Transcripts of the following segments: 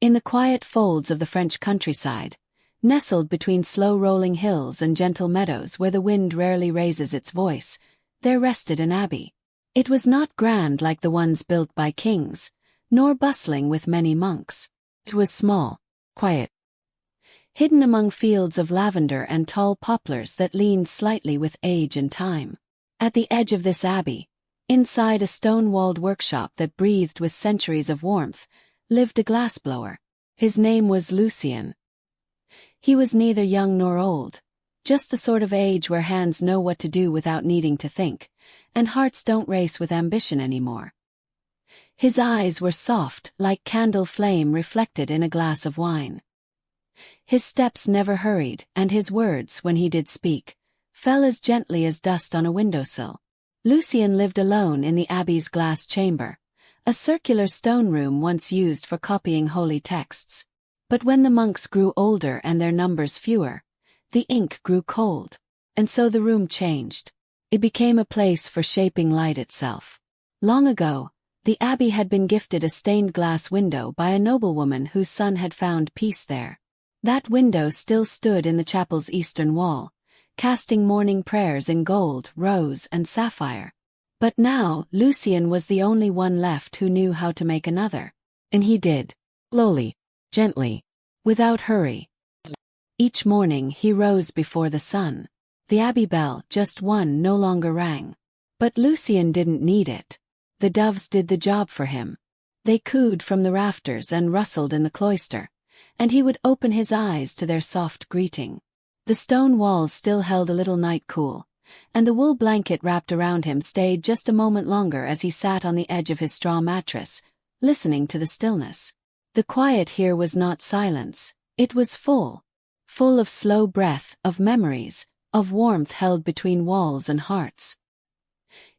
In the quiet folds of the French countryside, nestled between slow-rolling hills and gentle meadows where the wind rarely raises its voice, there rested an abbey. It was not grand like the ones built by kings, nor bustling with many monks. It was small, quiet, hidden among fields of lavender and tall poplars that leaned slightly with age and time. At the edge of this abbey, inside a stone-walled workshop that breathed with centuries of warmth, lived a glassblower. His name was Lucien. He was neither young nor old, just the sort of age where hands know what to do without needing to think, and hearts don't race with ambition anymore. His eyes were soft, like candle flame reflected in a glass of wine. His steps never hurried, and his words, when he did speak, fell as gently as dust on a windowsill. Lucien lived alone in the abbey's glass chamber, a circular stone room once used for copying holy texts. But when the monks grew older and their numbers fewer, the ink grew cold, and so the room changed. It became a place for shaping light itself. Long ago, the abbey had been gifted a stained glass window by a noblewoman whose son had found peace there. That window still stood in the chapel's eastern wall, casting morning prayers in gold, rose, and sapphire. But now, Lucien was the only one left who knew how to make another. And he did. Slowly, gently, without hurry. Each morning he rose before the sun. The abbey bell, just one, no longer rang. But Lucien didn't need it. The doves did the job for him. They cooed from the rafters and rustled in the cloister, and he would open his eyes to their soft greeting. The stone walls still held a little night cool, and the wool blanket wrapped around him stayed just a moment longer as he sat on the edge of his straw mattress, listening to the stillness. The quiet here was not silence, it was full of slow breath, of memories, of warmth held between walls and hearts.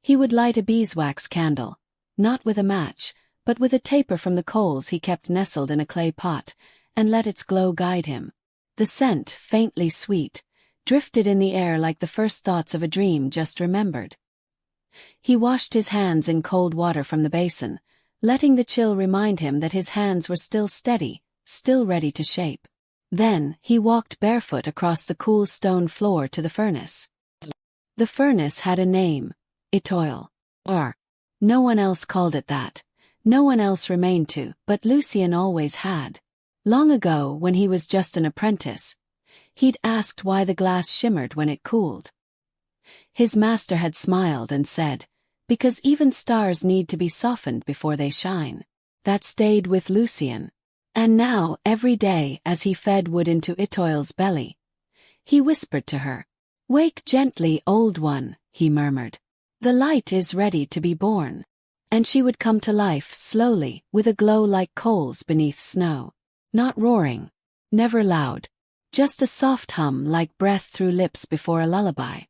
He would light a beeswax candle, not with a match, but with a taper from the coals he kept nestled in a clay pot, and let its glow guide him. The scent, faintly sweet, drifted in the air like the first thoughts of a dream just remembered. He washed his hands in cold water from the basin, letting the chill remind him that his hands were still steady, still ready to shape. Then, he walked barefoot across the cool stone floor to the furnace. The furnace had a name, Étoile. No one else called it that. No one else remained to, but Lucien always had. Long ago, when he was just an apprentice, he'd asked why the glass shimmered when it cooled. His master had smiled and said, "Because even stars need to be softened before they shine." That stayed with Lucien. And now, every day, as he fed wood into Étoile's belly, he whispered to her, "Wake gently, old one," he murmured. "The light is ready to be born." And she would come to life slowly, with a glow like coals beneath snow. Not roaring, never loud, just a soft hum like breath through lips before a lullaby.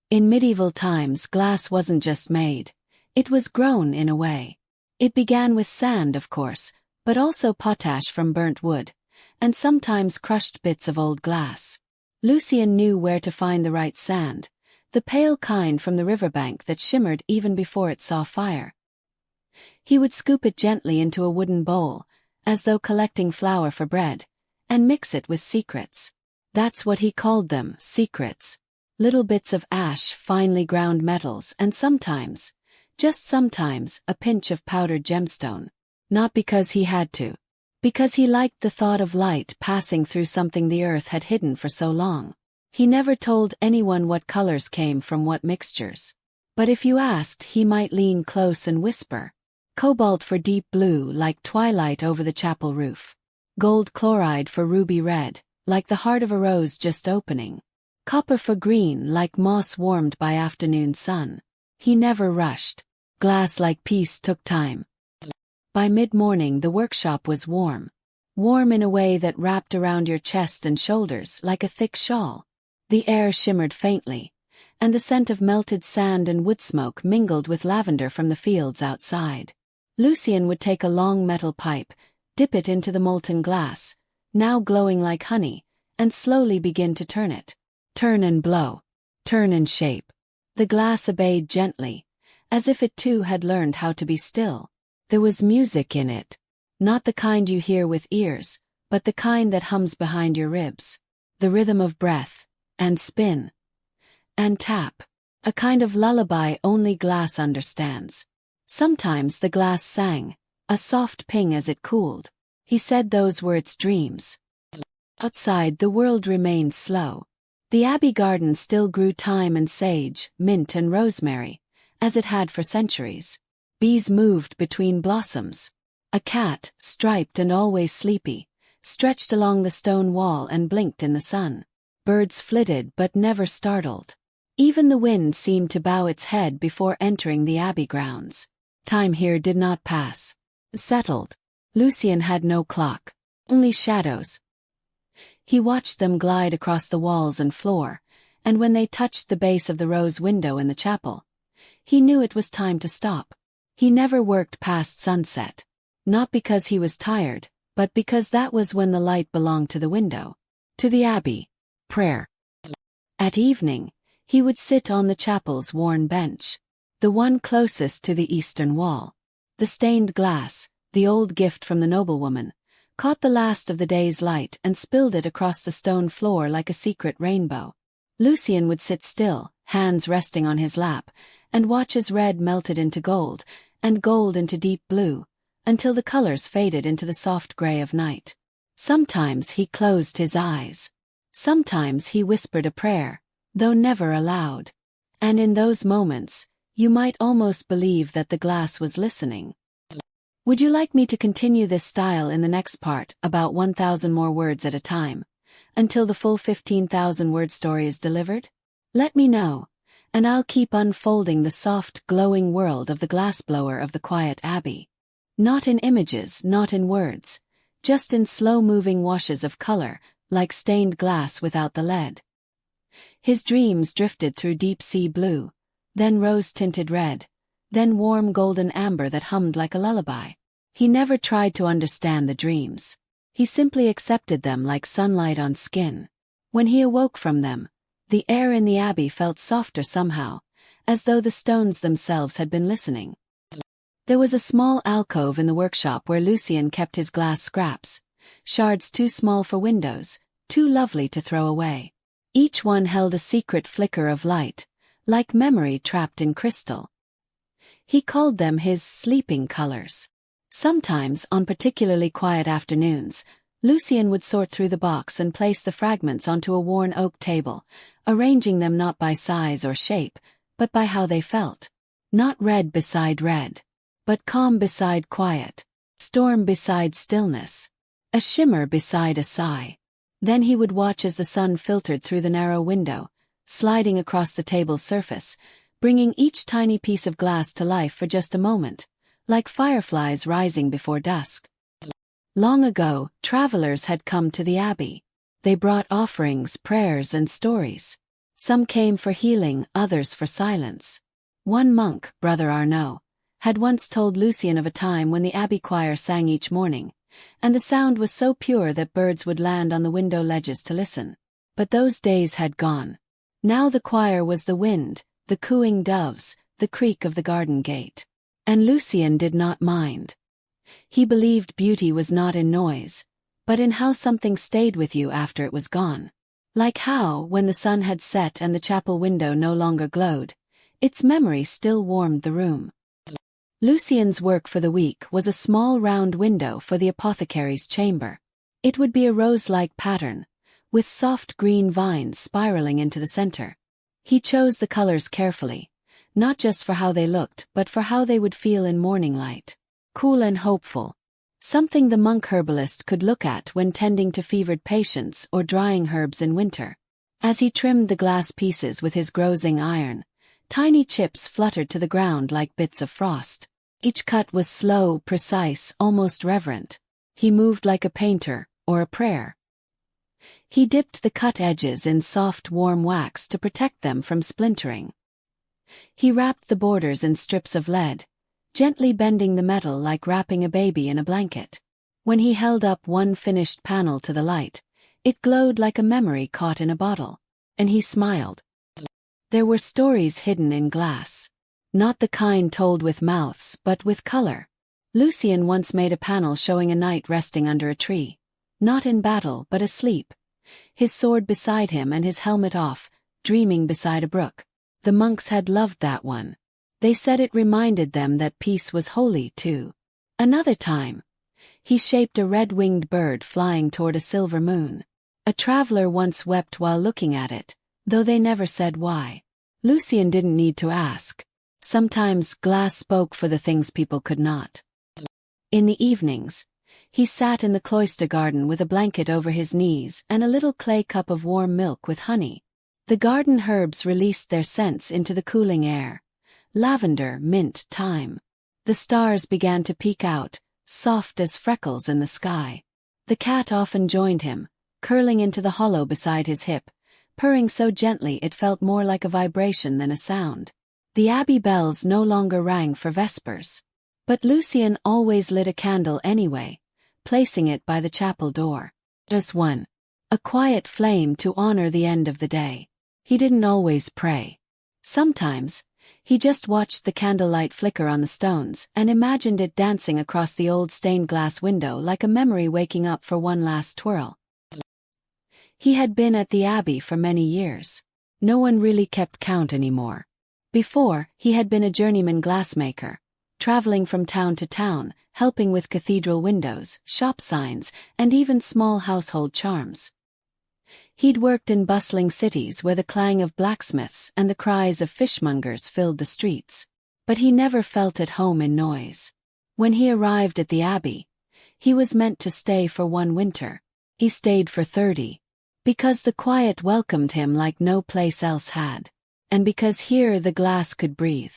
In medieval times, glass wasn't just made, it was grown in a way. It began with sand, of course, but also potash from burnt wood, and sometimes crushed bits of old glass. Lucien knew where to find the right sand, the pale kind from the riverbank that shimmered even before it saw fire. He would scoop it gently into a wooden bowl, as though collecting flour for bread, and mix it with secrets. That's what he called them, secrets. Little bits of ash, finely ground metals, and sometimes, just sometimes, a pinch of powdered gemstone. Not because he had to. Because he liked the thought of light passing through something the earth had hidden for so long. He never told anyone what colors came from what mixtures. But if you asked, he might lean close and whisper. Cobalt for deep blue, like twilight over the chapel roof. Gold chloride for ruby red, like the heart of a rose just opening. Copper for green, like moss warmed by afternoon sun. He never rushed. Glass like peace took time. By mid-morning the workshop was warm. Warm in a way that wrapped around your chest and shoulders like a thick shawl. The air shimmered faintly, and the scent of melted sand and wood smoke mingled with lavender from the fields outside. Lucien would take a long metal pipe, dip it into the molten glass, now glowing like honey, and slowly begin to turn it. Turn and blow. Turn and shape. The glass obeyed gently, as if it too had learned how to be still. There was music in it. Not the kind you hear with ears, but the kind that hums behind your ribs. The rhythm of breath, and spin, and tap. A kind of lullaby only glass understands. Sometimes the glass sang, a soft ping as it cooled. He said those were its dreams. Outside, the world remained slow. The Abbey garden still grew thyme and sage, mint and rosemary, as it had for centuries. Bees moved between blossoms. A cat, striped and always sleepy, stretched along the stone wall and blinked in the sun. Birds flitted but never startled. Even the wind seemed to bow its head before entering the Abbey grounds. Time here did not pass. Settled. Lucien had no clock, only shadows. He watched them glide across the walls and floor, and when they touched the base of the rose window in the chapel, he knew it was time to stop. He never worked past sunset. Not because he was tired, but because that was when the light belonged to the window. To the Abbey. Prayer. At evening, he would sit on the chapel's worn bench, the one closest to the eastern wall. The stained glass, the old gift from the noblewoman, caught the last of the day's light and spilled it across the stone floor like a secret rainbow. Lucien would sit still, hands resting on his lap, and watch as red melted into gold, and gold into deep blue, until the colors faded into the soft gray of night. Sometimes he closed his eyes. Sometimes he whispered a prayer, though never aloud. And in those moments, you might almost believe that the glass was listening. Would you like me to continue this style in the next part, about 1,000 more words at a time, until the full 15,000 word story is delivered? Let me know, and I'll keep unfolding the soft, glowing world of the Glassblower of the quiet Abbey. Not in images, not in words, just in slow-moving washes of color, like stained glass without the lead. His dreams drifted through deep-sea blue, then rose-tinted red, then warm golden amber that hummed like a lullaby. He never tried to understand the dreams. He simply accepted them like sunlight on skin. When he awoke from them, the air in the Abbey felt softer somehow, as though the stones themselves had been listening. There was a small alcove in the workshop where Lucien kept his glass scraps, shards too small for windows, too lovely to throw away. Each one held a secret flicker of light, like memory trapped in crystal. He called them his sleeping colors. Sometimes, on particularly quiet afternoons, Lucien would sort through the box and place the fragments onto a worn oak table, arranging them not by size or shape, but by how they felt. Not red beside red, but calm beside quiet, storm beside stillness, a shimmer beside a sigh. Then he would watch as the sun filtered through the narrow window, sliding across the table's surface, bringing each tiny piece of glass to life for just a moment, like fireflies rising before dusk. Long ago, travelers had come to the Abbey. They brought offerings, prayers, and stories. Some came for healing, others for silence. One monk, Brother Arnaud, had once told Lucien of a time when the Abbey choir sang each morning, and the sound was so pure that birds would land on the window ledges to listen. But those days had gone. Now the choir was the wind, the cooing doves, the creak of the garden gate. And Lucien did not mind. He believed beauty was not in noise, but in how something stayed with you after it was gone. Like how, when the sun had set and the chapel window no longer glowed, its memory still warmed the room. Lucien's work for the week was a small round window for the apothecary's chamber. It would be a rose-like pattern, with soft green vines spiraling into the center. He chose the colors carefully, not just for how they looked but for how they would feel in morning light. Cool and hopeful. Something the monk herbalist could look at when tending to fevered patients or drying herbs in winter. As he trimmed the glass pieces with his grozing iron, tiny chips fluttered to the ground like bits of frost. Each cut was slow, precise, almost reverent. He moved like a painter, or a prayer. He dipped the cut edges in soft, warm wax to protect them from splintering. He wrapped the borders in strips of lead, gently bending the metal like wrapping a baby in a blanket. When he held up one finished panel to the light, it glowed like a memory caught in a bottle. And he smiled. There were stories hidden in glass. Not the kind told with mouths but with color. Lucian once made a panel showing a knight resting under a tree. Not in battle, but asleep. His sword beside him and his helmet off, dreaming beside a brook. The monks had loved that one. They said it reminded them that peace was holy too. Another time, he shaped a red-winged bird flying toward a silver moon. A traveler once wept while looking at it, though they never said why. Lucian didn't need to ask. Sometimes glass spoke for the things people could not. In the evenings, he sat in the cloister garden with a blanket over his knees and a little clay cup of warm milk with honey. The garden herbs released their scents into the cooling air. Lavender, mint, thyme. The stars began to peek out, soft as freckles in the sky. The cat often joined him, curling into the hollow beside his hip, purring so gently it felt more like a vibration than a sound. The Abbey bells no longer rang for vespers. But Lucian always lit a candle anyway, placing it by the chapel door. Just one. A quiet flame to honor the end of the day. He didn't always pray. Sometimes, he just watched the candlelight flicker on the stones and imagined it dancing across the old stained glass window like a memory waking up for one last twirl. He had been at the Abbey for many years. No one really kept count anymore. Before, he had been a journeyman glassmaker, traveling from town to town, helping with cathedral windows, shop signs, and even small household charms. He'd worked in bustling cities where the clang of blacksmiths and the cries of fishmongers filled the streets. But he never felt at home in noise. When he arrived at the Abbey, he was meant to stay for one winter. He stayed for 30. Because the quiet welcomed him like no place else had. And because here the glass could breathe.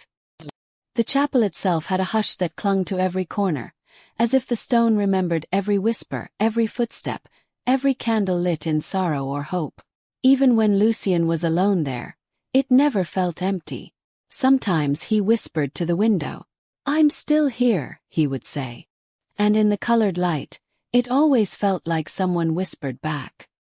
The chapel itself had a hush that clung to every corner, as if the stone remembered every whisper, every footstep, every candle lit in sorrow or hope. Even when Lucian was alone there, it never felt empty. Sometimes he whispered to the window. "I'm still here," he would say. And in the colored light, it always felt like someone whispered back.